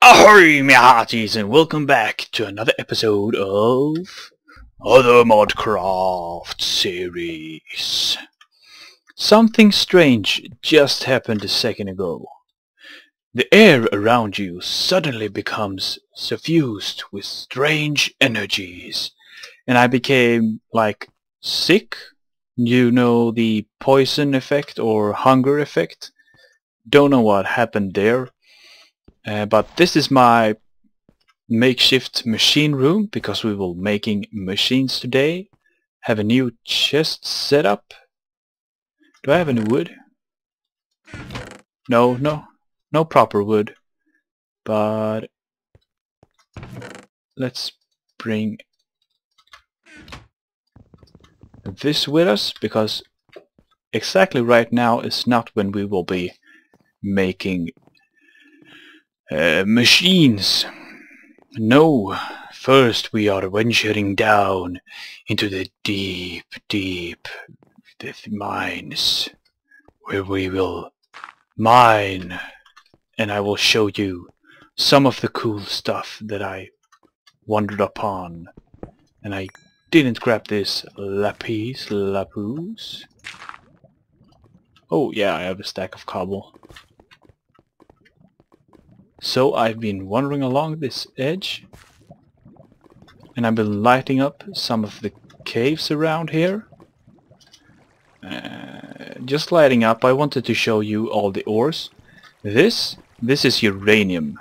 Ahoy, my hearties, and welcome back to another episode of the ModCraft series. Something strange just happened a second ago. The air around you suddenly becomes suffused with strange energies, and I became, like, sick. You know, the poison effect or hunger effect? Don't know what happened there. But this is my makeshift machine room, because we will making machines today. Have a new chest set up. Do I have any wood? No proper wood. But let's bring this with us, because exactly right now is not when we will be making machines. No, first we are venturing down into the deep mines, where we will mine, and I will show you some of the cool stuff that I wandered upon. And I didn't grab this lapis. Oh yeah, I have a stack of cobble. So I've been wandering along this edge, and I've been lighting up some of the caves around here. Just lighting up, I wanted to show you all the ores. This is uranium.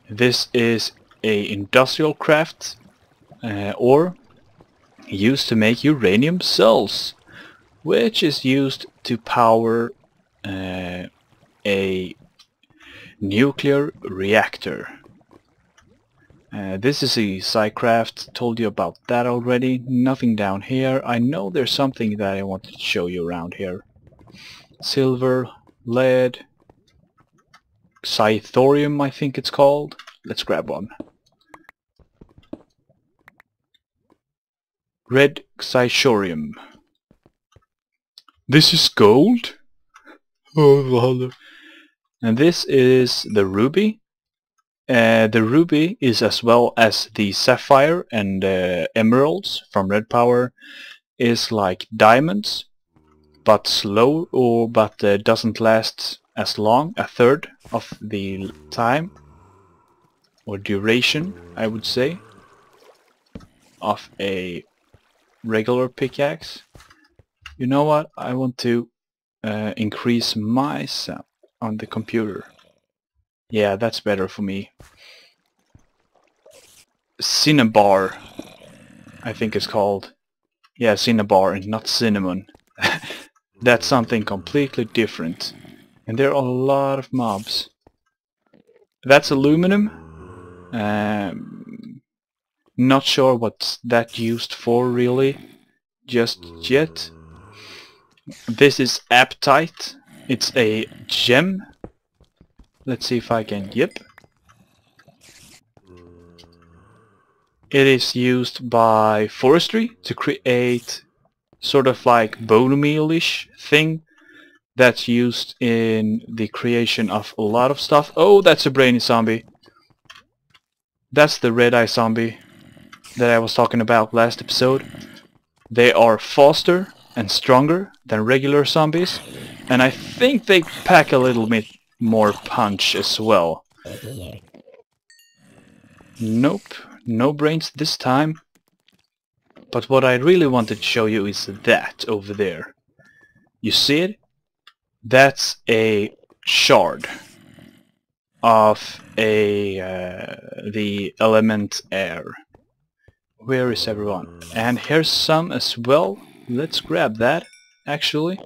This is a industrial craft ore used to make uranium cells, which is used to power a nuclear reactor. This is a Psycraft, told you about that already. Nothing down here. I know there's something that I wanted to show you around here. Silver, lead, Cythorium I think it's called. Let's grab one. Red Cythorium. This is gold? Oh, and this is the ruby. The ruby is, as well as the sapphire and emeralds from Red Power, is like diamonds, but slow, but doesn't last as long, a third of the time, or duration, I would say, of a regular pickaxe. You know what? I want to increase my sound on the computer. Yeah, that's better for me. Cinnabar, I think it's called. Yeah, cinnabar and not cinnamon. That's something completely different. And there are a lot of mobs. That's aluminum. Not sure what's that used for really, just yet. This is apatite. It's a gem. Let's see if I can, yep. It is used by forestry to create sort of like bone meal-ish thing that's used in the creation of a lot of stuff. Oh, that's a brainy zombie. That's the red-eye zombie that I was talking about last episode. They are faster and stronger than regular zombies, and I think they pack a little bit more punch as well. Nope, no brains this time. But what I really wanted to show you is that over there. You see it? That's a shard of the element air. Where is everyone? And here's some as well. Let's grab that, actually.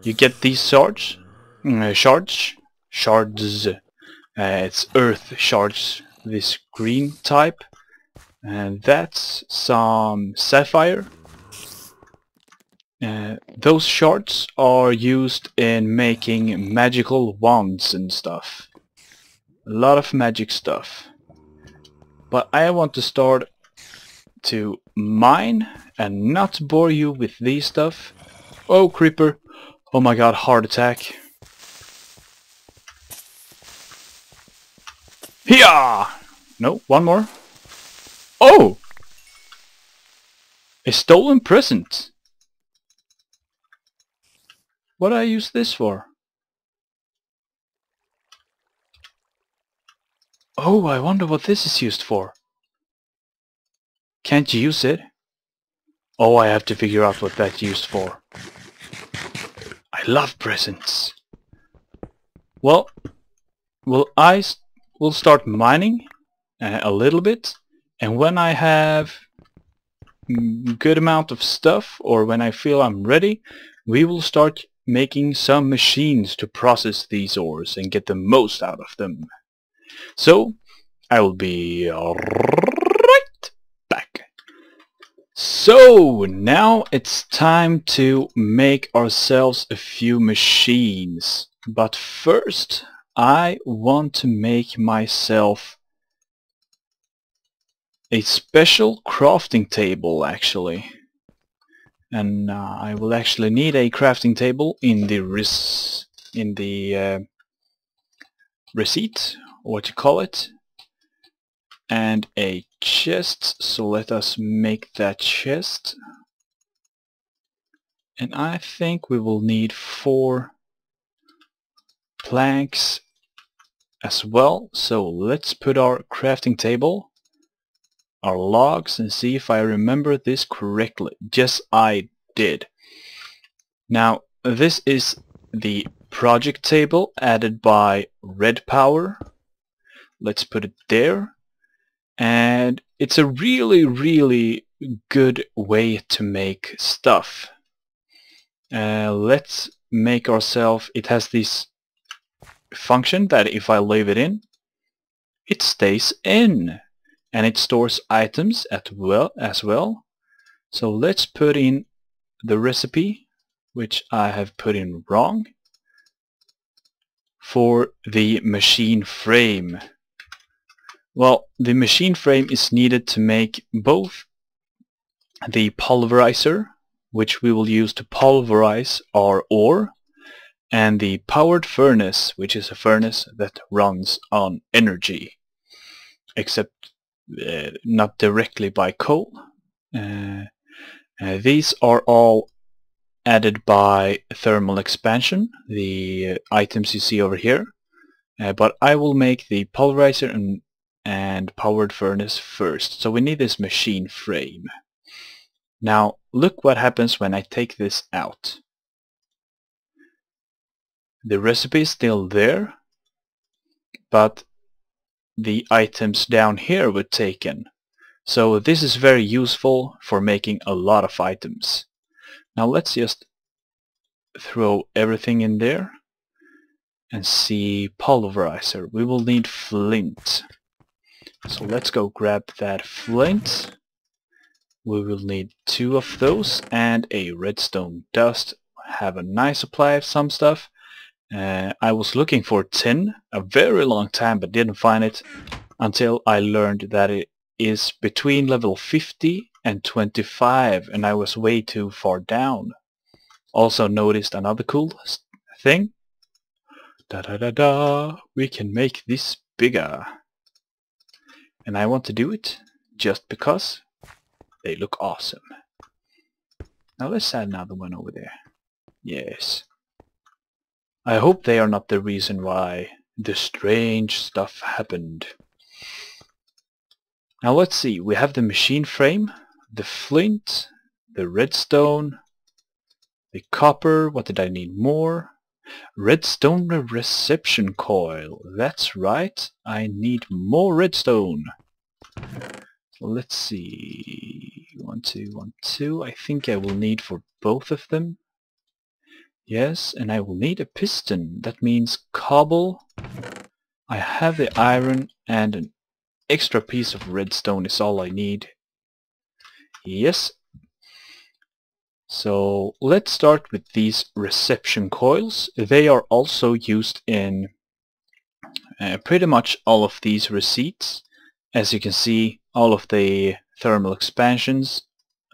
You get these shards. Shards. It's earth shards, this green type. And that's some sapphire. Those shards are used in making magical wands and stuff. A lot of magic stuff. But I want to start to mine and not bore you with these stuff. Oh, creeper. Oh my god, heart attack. Here! No, one more. Oh! A stolen present. What do I use this for? Oh, I wonder what this is used for. Can't use it. Oh, I have to figure out what that's used for. I love presents. Well, will start mining a little bit, and when I have good amount of stuff, or when I feel I'm ready, we will start making some machines to process these ores and get the most out of them. So, I will be right back. So, now it's time to make ourselves a few machines. But first, I want to make myself a special crafting table, actually. And I will actually need a crafting table in the receipt, or what you call it, and a chest. So let us make that chest. And I think we will need 4 planks as well. So let's put our crafting table, our logs, and see if I remember this correctly. Yes, I did. Now this is the project table added by Red Power. Let's put it there. And it's a really good way to make stuff. Let's make ourselves, it has this function that if I leave it in, it stays in, and it stores items as well. So let's put in the recipe, which I have put in wrong, for the machine frame. Well, the machine frame is needed to make both the pulverizer, which we will use to pulverize our ore, and the powered furnace, which is a furnace that runs on energy, except not directly by coal. These are all added by thermal expansion, the items you see over here, but I will make the pulverizer and powered furnace first. So we need this machine frame. Now look what happens when I take this out. The recipe is still there, but the items down here were taken. So this is very useful for making a lot of items. Now let's just throw everything in there and see pulverizer. We will need flint. So let's go grab that flint. We will need 2 of those and a redstone dust. Have a nice supply of some stuff. I was looking for tin a very long time but didn't find it until I learned that it is between level 50 and 25, and I was way too far down. Also noticed another cool thing. We can make this bigger. And I want to do it just because they look awesome. Now let's add another one over there. Yes. I hope they are not the reason why the strange stuff happened. Now let's see, we have the machine frame, the flint, the redstone, the copper. What did I need more? Redstone reception coil. That's right, I need more redstone. So let's see, 1, 2, 1, 2. I think I will need for both of them. Yes, and I will need a piston. That means cobble. I have the iron, and an extra piece of redstone is all I need. Yes. So let's start with these reception coils. They are also used in pretty much all of these receipts. As you can see, all of the thermal expansions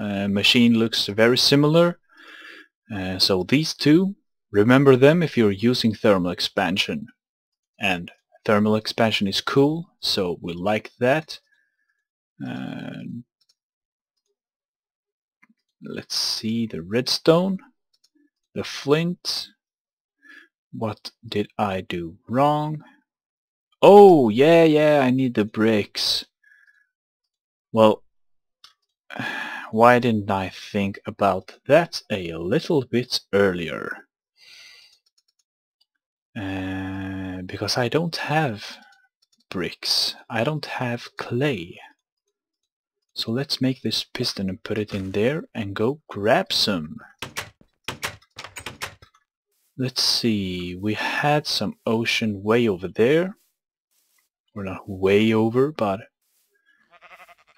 machine looks very similar. So these two, remember them if you're using thermal expansion. And Thermal expansion is cool, so we like that. And let's see the redstone, the flint. What did I do wrong? Oh, yeah, I need the bricks. Well, why didn't I think about that a little bit earlier? Because I don't have bricks. I don't have clay. So let's make this piston and put it in there and go grab some. Let's see, we had some ocean way over there. Or not way over, but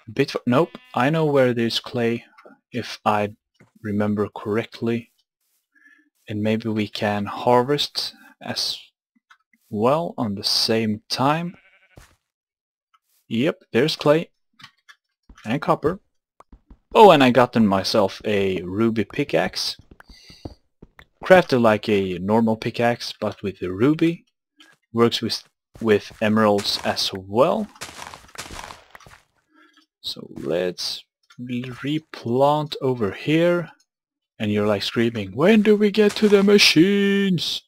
a bit... Nope, I know where there's clay, if I remember correctly. And maybe we can harvest as well on the same time. Yep, there's clay. And copper. Oh, and I gotten myself a ruby pickaxe. Crafted like a normal pickaxe, but with the ruby. Works with emeralds as well. So let's replant over here. And you're like screaming, when do we get to the machines?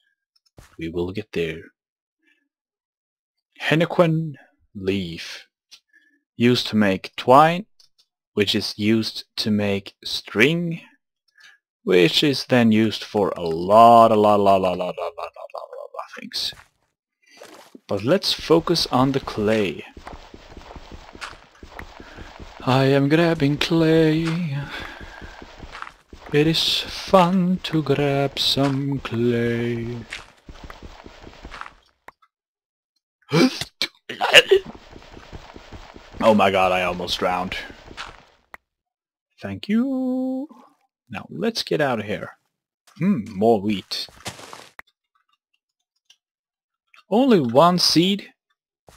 We will get there. Henequen leaf. Used to make twine, which is used to make string, which is then used for a lot of things. But let's focus on the clay. I am grabbing clay. It is fun to grab some clay. Oh my god, I almost drowned. Thank you. Now let's get out of here. More wheat. Only one seed?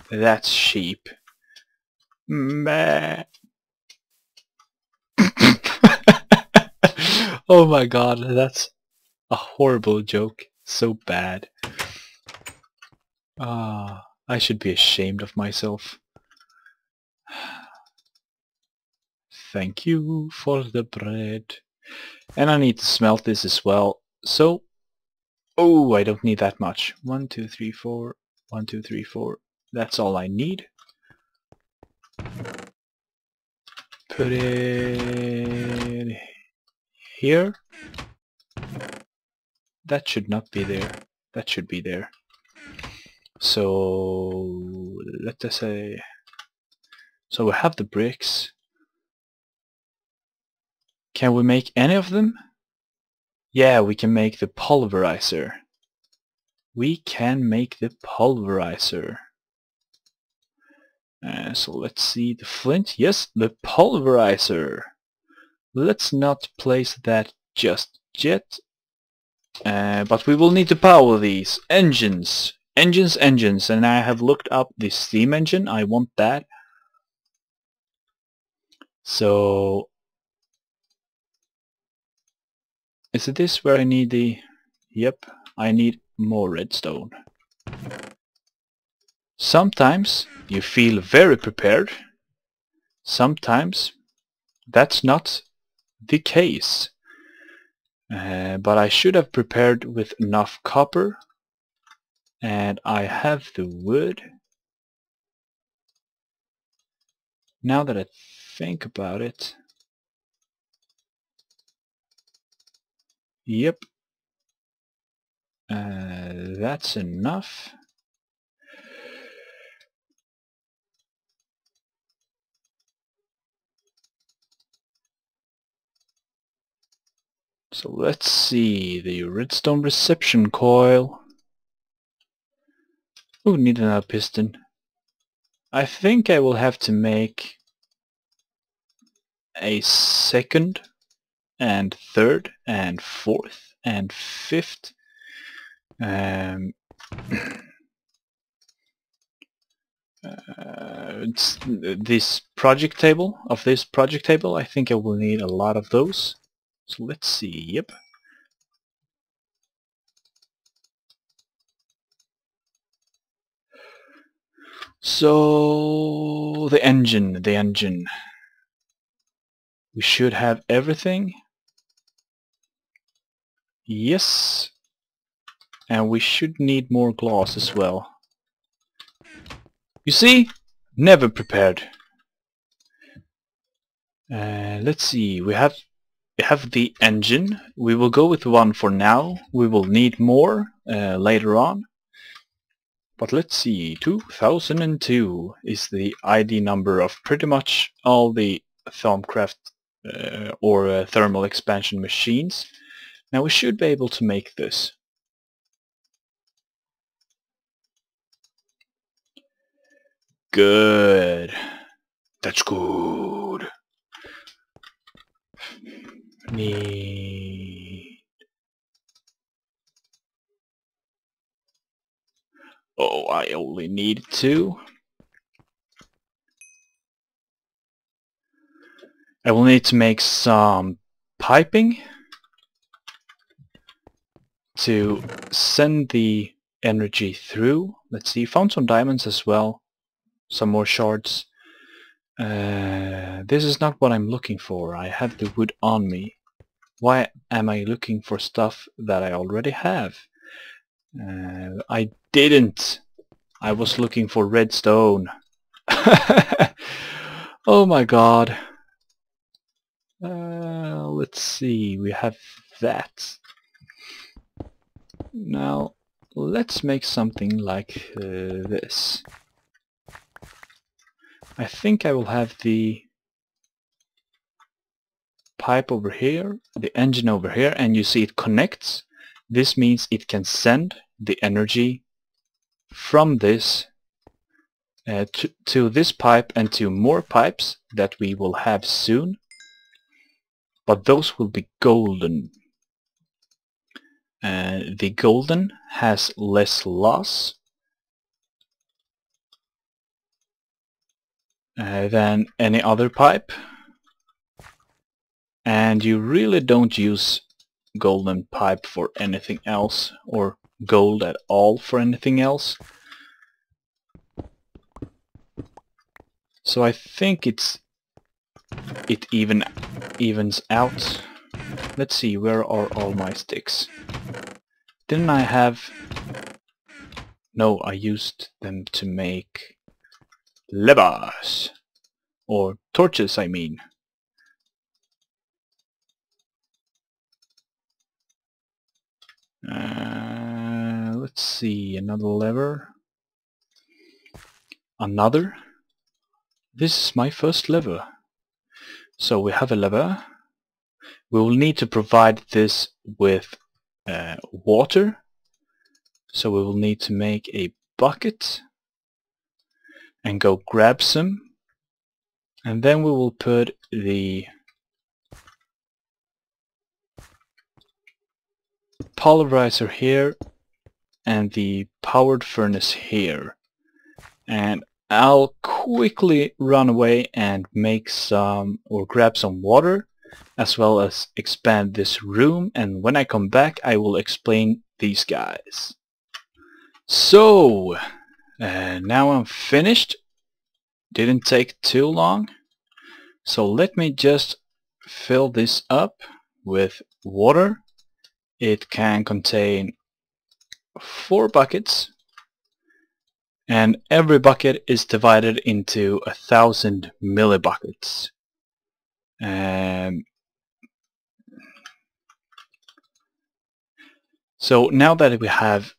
That's sheep. Meh. Oh my god, that's a horrible joke. So bad. I should be ashamed of myself. Thank you for the bread. And I need to smelt this as well. So, oh, I don't need that much. 1, 2, 3, 4. 1, 2, 3, 4. That's all I need. Put it here. That should not be there. That should be there. So let us say, so we have the bricks. Can we make any of them? Yeah, we can make the pulverizer. We can make the pulverizer. So let's see the flint. Yes, the pulverizer. Let's not place that just yet. But we will need to power these engines. Engines, and I have looked up the steam engine. I want that. So is it this where I need the... Yep, I need more redstone. Sometimes you feel very prepared. Sometimes that's not the case. But I should have prepared with enough copper. And I have the wood. Now that I think about it... Yep. That's enough. So let's see, the redstone reception coil. Oh, need another piston. I think I will have to make a second and third and fourth and fifth. It's this project table. I think I will need a lot of those. So let's see. Yep. So the engine. We should have everything. Yes. And we should need more glass as well. You see? Never prepared. Let's see. We have the engine. We will go with one for now. We will need more later on. But let's see. 2002 is the ID number of pretty much all the Thermcraft or thermal expansion machines. Now we should be able to make this. Good. That's good. Need. Oh, I only need 2. I will need to make some piping to send the energy through. Let's see, found some diamonds as well. Some more shards. This is not what I'm looking for. I have the wood on me. Why am I looking for stuff that I already have? I didn't. I was looking for redstone. Oh my god. Let's see. We have that. Now let's make something like this. I think I will have the pipe over here, the engine over here, and you see it connects. This means it can send the energy from this to this pipe and to more pipes that we will have soon. But those will be golden. The golden has less loss than any other pipe, and you really don't use golden pipe for anything else, or gold at all for anything else. So I think it evens out. Let's see, where are all my sticks? Didn't I have... No, I used them to make levers, or torches, I mean. Let's see, another lever. Another. This is my first lever. So we have a lever. We will need to provide this with water. So we will need to make a bucket and go grab some. And then we will put the pulverizer here and the powered furnace here. And I'll quickly run away and make some, or grab some water, as well as expand this room, and when I come back I will explain these guys. So now I'm finished. Didn't take too long. So let me just fill this up with water. It can contain 4 buckets, and every bucket is divided into 1,000 millibuckets. So now that we have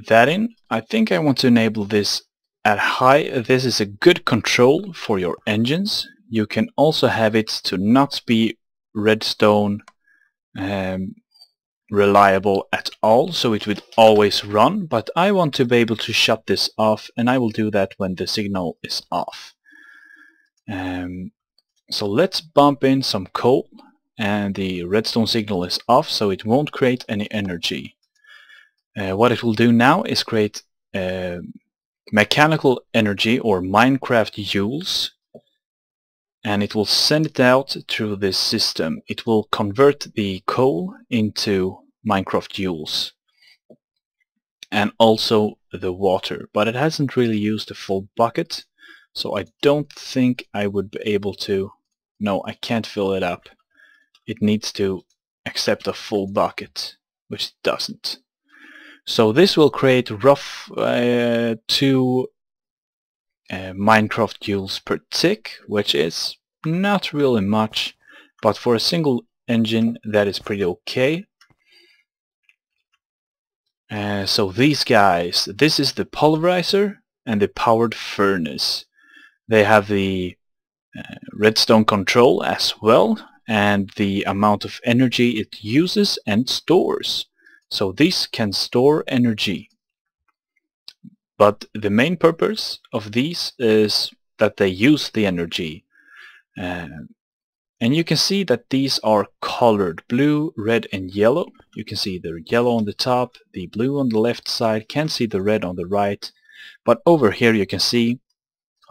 that in, I think I want to enable this at high. This is a good control for your engines. You can also have it to not be redstone reliable at all, so it will always run, but I want to be able to shut this off, and I will do that when the signal is off. So let's bump in some coal, and the redstone signal is off, so it won't create any energy. What it will do now is create mechanical energy, or Minecraft joules, and it will send it out through this system. It will convert the coal into Minecraft joules. and also the water, but it hasn't really used a full bucket, so I don't think I would be able to. No, I can't fill it up. It needs to accept a full bucket, which it doesn't. So this will create rough 2 Minecraft joules per tick, which is not really much, but for a single engine that is pretty okay. So these guys, this is the pulverizer and the powered furnace. They have the redstone control as well, and the amount of energy it uses and stores. So these can store energy. But the main purpose of these is that they use the energy. And you can see that these are colored blue, red and yellow. You can see the yellow on the top, the blue on the left side, can't see the red on the right. But over here you can see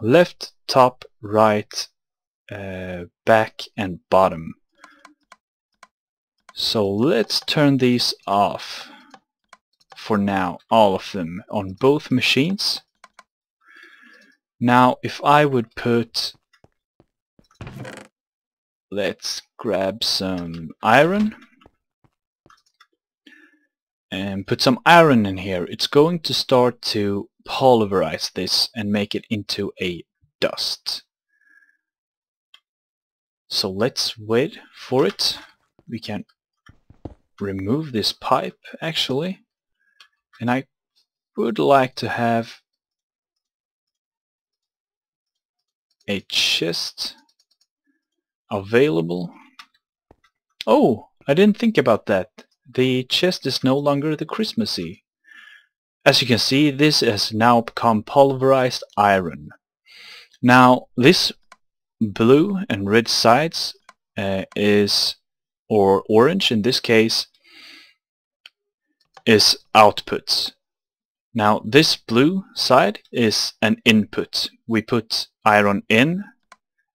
left, top, right, back and bottom. So let's turn these off for now, all of them on both machines. Now if I would put, let's grab some iron and put some iron in here, it's going to start to pulverize this and make it into a dust. So let's wait for it. We can remove this pipe actually, and I would like to have a chest available. Oh, I didn't think about that. The chest is no longer the Christmassy. As you can see, this has now become pulverized iron. Now this blue and red sides or orange in this case, is outputs. Now this blue side is an input. We put iron in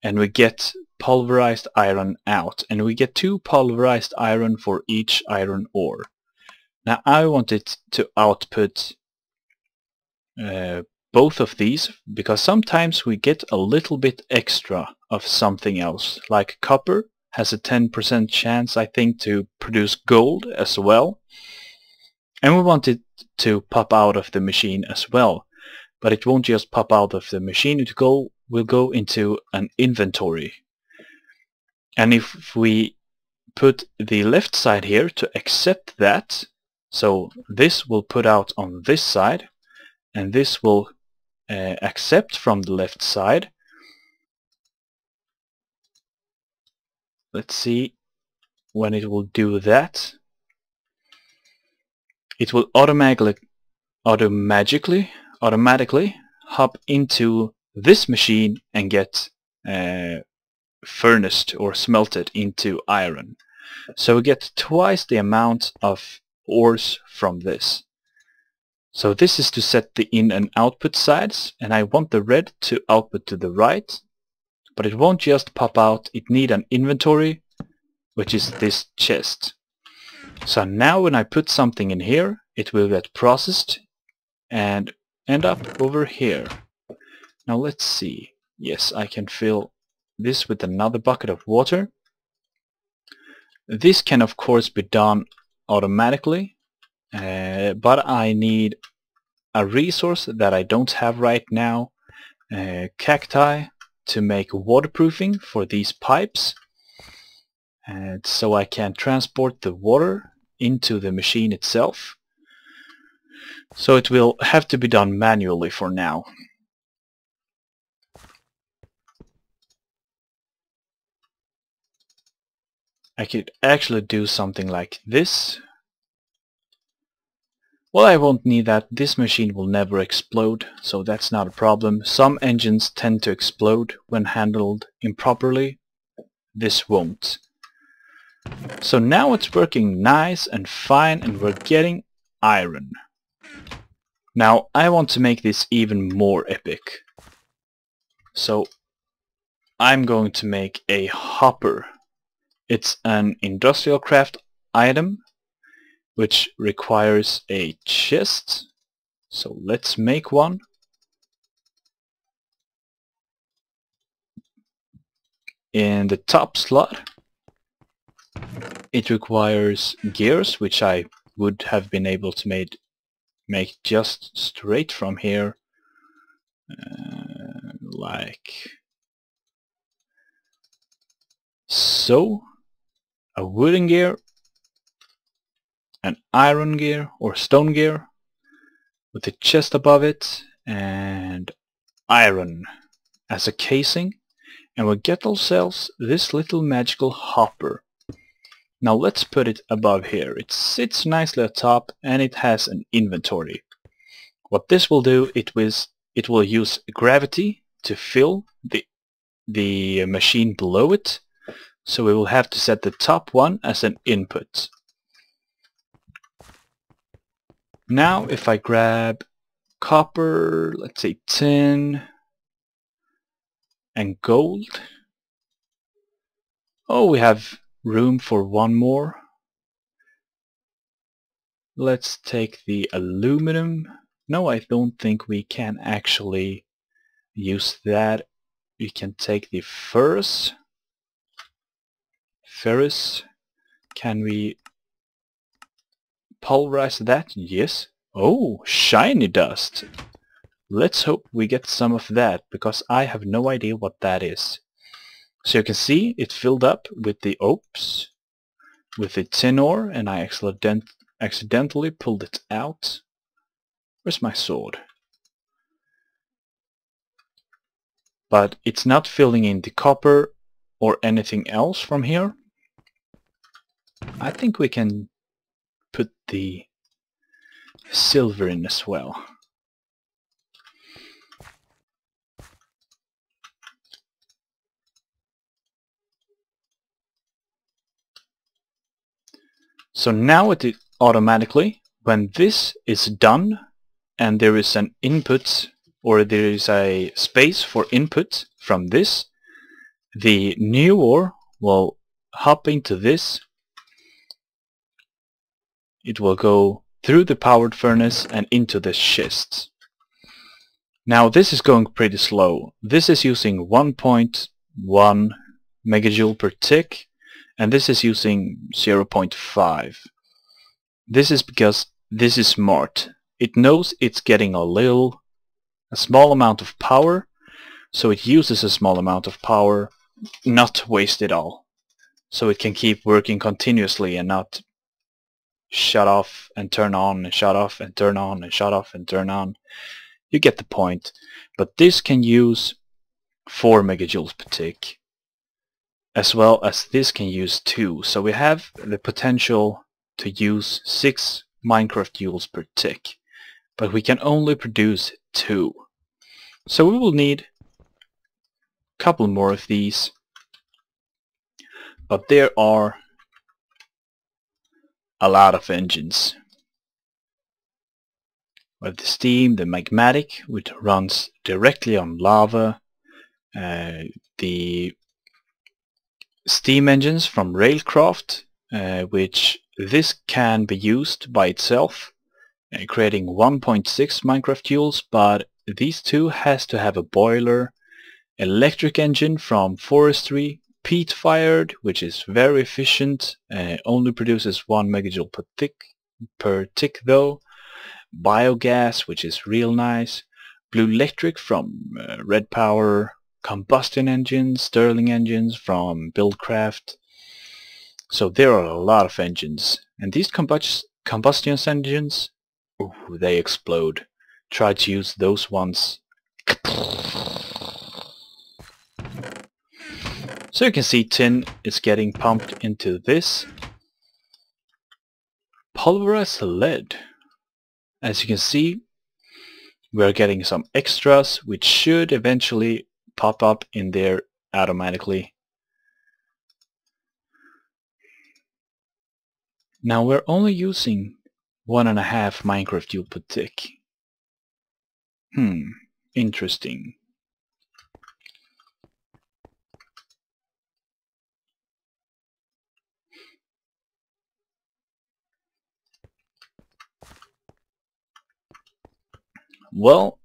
and we get pulverized iron out, and we get 2 pulverized iron for each iron ore. Now I want it to output both of these, because sometimes we get a little bit extra of something else, like copper has a 10% chance I think to produce gold as well, and we want it to pop out of the machine as well. But it won't just pop out of the machine, it will go into an inventory. And if we put the left side here to accept that, so this will put out on this side, and this will accept from the left side. Let's see when it will do that. It will automatically hop into this machine and get furnaced or smelted into iron. So we get twice the amount of ores from this. So this is to set the in and output sides, and I want the red to output to the right, but it won't just pop out, it needs an inventory, which is this chest. So now when I put something in here, it will get processed and end up over here. Now let's see. Yes, I can fill this with another bucket of water. This can of course be done automatically, but I need a resource that I don't have right now, cacti, to make waterproofing for these pipes, and so I can transport the water into the machine itself. So it will have to be done manually for now. I could actually do something like this. Well, I won't need that. This machine will never explode, so that's not a problem. Some engines tend to explode when handled improperly. This won't. So now it's working nice and fine, and we're getting iron. Now I want to make this even more epic. So I'm going to make a hopper. It's an industrial craft item which requires a chest So let's make one. In the top slot, it requires gears, which I would have been able to make just straight from here, like so. A wooden gear, an iron gear or stone gear with a chest above it, and iron as a casing, and we'll get ourselves this little magical hopper. Now let's put it above here. It sits nicely atop and it has an inventory. What this will do, it will use gravity to fill the machine below it, so we will have to set the top one as an input. Now if I grab copper, let's say tin, and gold, oh, we have room for one more. Let's take the aluminum. No, I don't think we can actually use that. We can take the ferrous. Can we pulverize that? Yes. Oh, shiny dust. Let's hope we get some of that, because I have no idea what that is. So you can see it filled up with the with the tin ore, and I accidentally pulled it out. Where's my sword? But it's not filling in the copper or anything else from here. I think we can put the silver in as well. So now it automatically, when this is done and there is an input, or there is a space for input from this, the new ore will hop into this. It will go through the powered furnace and into the schist. Now this is going pretty slow. This is using 1.1 megajoule per tick, and this is using 0.5. This is because this is smart. It knows it's getting a small amount of power, so it uses a small amount of power, not to waste it all. So it can keep working continuously and not shut off and turn on and shut off and turn on and shut off and turn on. You get the point. But this can use 4 megajoules per tick, as well as this can use 2. So we have the potential to use 6 Minecraft joules per tick, but we can only produce 2. So we will need a couple more of these, but there are a lot of engines. We have the steam, the magmatic, which runs directly on lava, the steam engines from Railcraft, which this can be used by itself, creating 1.6 Minecraft joules, but these two has to have a boiler, electric engine from forestry, peat fired, which is very efficient, only produces 1 megajoule per tick though, biogas, which is real nice, blue electric from red power, combustion engines, Stirling engines from Buildcraft. So there are a lot of engines, and these combustion engines, ooh, they explode. Try to use those ones. So you can see tin is getting pumped into this. Pulverized lead. As you can see, we are getting some extras which should eventually pop up in there automatically. Now we're only using 1.5 Minecraft joule per tick. Interesting. Well,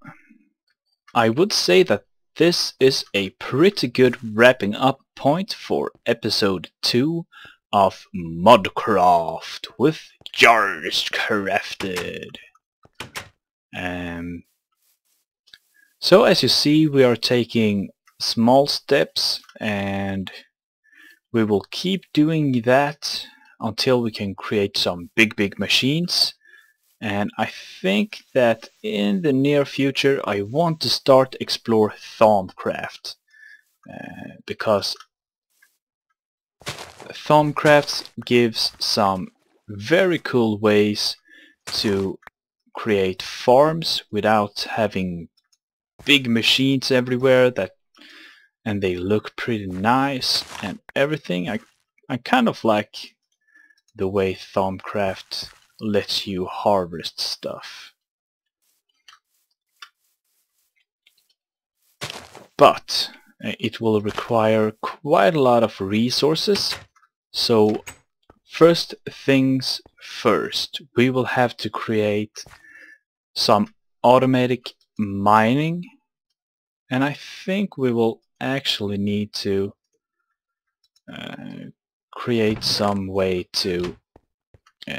I would say that this is a pretty good wrapping up point for episode 2 of ModCraft with Jars Crafted. So as you see, we are taking small steps, and we will keep doing that until we can create some big machines. And I think that in the near future I want to start explore Thaumcraft, because Thaumcraft gives some very cool ways to create farms without having big machines everywhere and they look pretty nice and everything. I kind of like the way Thaumcraft lets you harvest stuff. But it will require quite a lot of resources, so first things first, we will have to create some automatic mining, and I think we will actually need to create some way to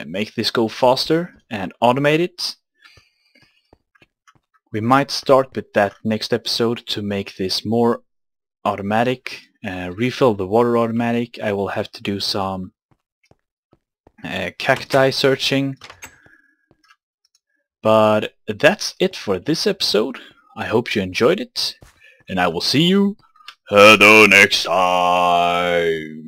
make this go faster and automate it. We might start with that next episode to make this more automatic, refill the water automatic. I will have to do some cacti searching. But that's it for this episode. I hope you enjoyed it, and I will see you the next time.